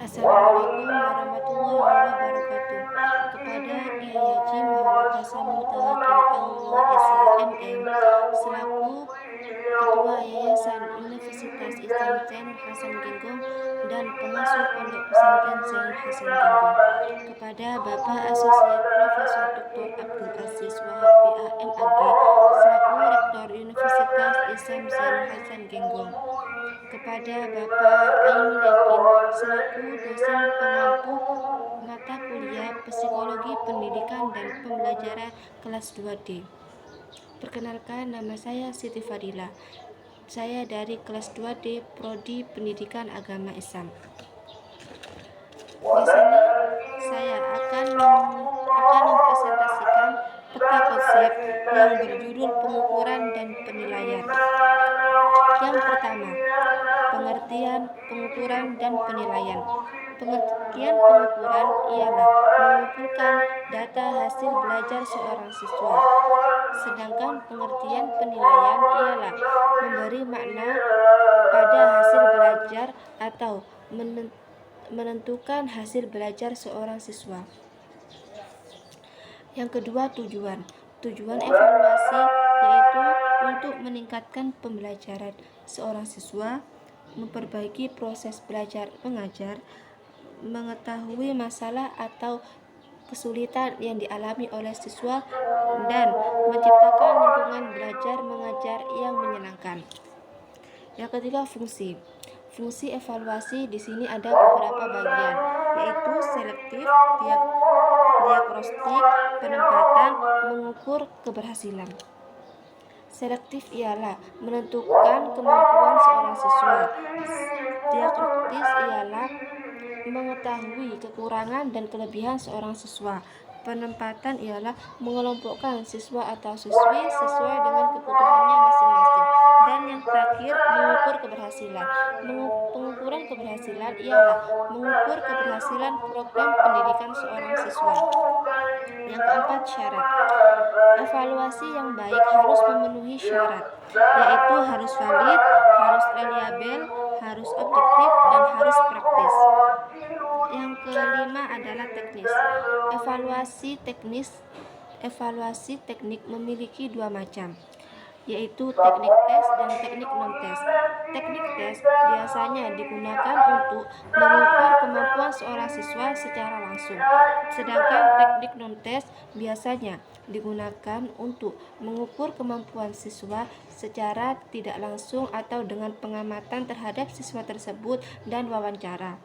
Assalamualaikum warahmatullahi wabarakatuh. Kepada Kiai Haji Muhammad Hasan Mutawakkil Allah SHMM selaku Ketua Yayasan Universitas Islam Zainul Hasan Genggong dan pengasuh Pondok Pesantren Zainul Hasan Genggong. Kepada Bapak Asosiat Profesor Dr. Abdul Aziz Wahab PA MAG selaku Rektor Universitas Islam Zainul Hasan Genggong. Kepada Bapak Ainul Yakin selaku dosen pengampu mata kuliah Psikologi Pendidikan dan Pembelajaran kelas 2D. Perkenalkan, nama saya Siti Fadila. Saya dari kelas 2D Prodi Pendidikan Agama Islam. Di sini saya akan mempresentasikan peta konsep yang berjudul pengukuran dan penilaian. Yang pertama, pengertian pengukuran dan penilaian. Pengertian pengukuran ialah mengumpulkan data hasil belajar seorang siswa. Sedangkan pengertian penilaian ialah memberi makna pada hasil belajar atau menentukan hasil belajar seorang siswa. Yang kedua, tujuan evaluasi yaitu untuk meningkatkan pembelajaran seorang siswa, memperbaiki proses belajar mengajar, mengetahui masalah atau kesulitan yang dialami oleh siswa, dan menciptakan lingkungan belajar mengajar yang menyenangkan. Yang ketiga, fungsi evaluasi di sini ada beberapa bagian, yaitu selektif, diagnostik, penempatan, mengukur keberhasilan. Selektif ialah menentukan kemampuan seorang siswa. Diagnostis ialah mengetahui kekurangan dan kelebihan seorang siswa. Penempatan ialah mengelompokkan siswa atau siswi sesuai dengan kebutuhannya masing-masing. Dan yang terakhir, mengukur keberhasilan. Pengukuran keberhasilan ialah mengukur keberhasilan program pendidikan seorang siswa. Yang keempat, syarat. Evaluasi yang baik harus memenuhi syarat, yaitu harus valid, harus reliabel, harus objektif, dan harus praktis. Yang kelima adalah teknis. Evaluasi teknik memiliki dua macam, yaitu teknik tes dan teknik non-tes. Teknik tes biasanya digunakan untuk mengukur kemampuan seorang siswa secara langsung, sedangkan teknik non-tes biasanya digunakan untuk mengukur kemampuan siswa secara tidak langsung atau dengan pengamatan terhadap siswa tersebut dan wawancara.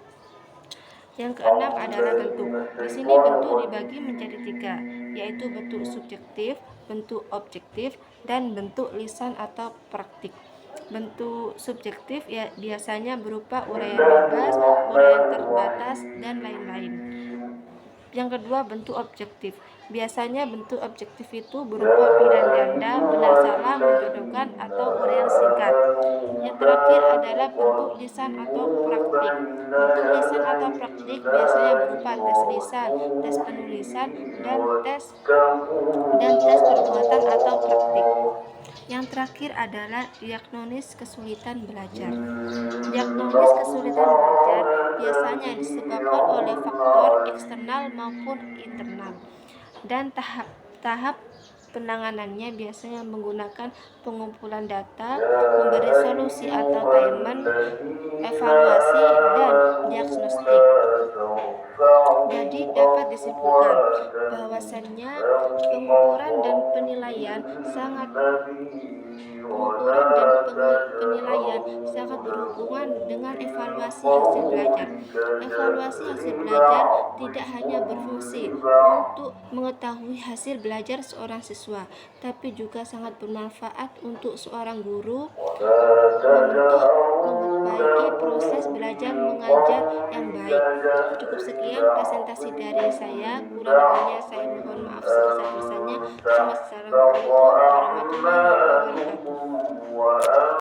Yang keenam adalah bentuk. Di sini bentuk dibagi menjadi 3, yaitu bentuk subjektif, bentuk objektif, dan bentuk lisan atau praktik. Bentuk subjektif ya biasanya berupa uraian bebas, uraian terbatas, dan lain-lain. Yang kedua, bentuk objektif. Biasanya bentuk objektif itu berupa pilihan ganda, benar salah, menjodohkan, atau uraian singkat. Yang terakhir adalah bentuk lisan atau praktik. Bentuk lisan atau praktik biasanya berupa tes lisan, tes penulisan, dan tes perbuatan atau praktik. Yang terakhir adalah diagnosis kesulitan belajar. Diagnosis kesulitan belajar biasanya disebabkan oleh faktor eksternal maupun internal, dan tahap penanganannya biasanya menggunakan pengumpulan data, memberi solusi atau assignment, evaluasi, dan diagnostik. Jadi dapat disimpulkan bahwasannya pengukuran dan penilaian sangat berhubungan dengan evaluasi hasil belajar. Evaluasi hasil belajar tidak hanya berfungsi untuk mengetahui hasil belajar seorang siswa, tapi juga sangat bermanfaat untuk seorang guru untuk memperbaiki proses belajar mengajar yang baik. Cukup sekian presentasi dari saya, kurang lebihnya saya mohon maaf sebesar-besarnya. Assalamualaikum warahmatullahi wabarakatuh.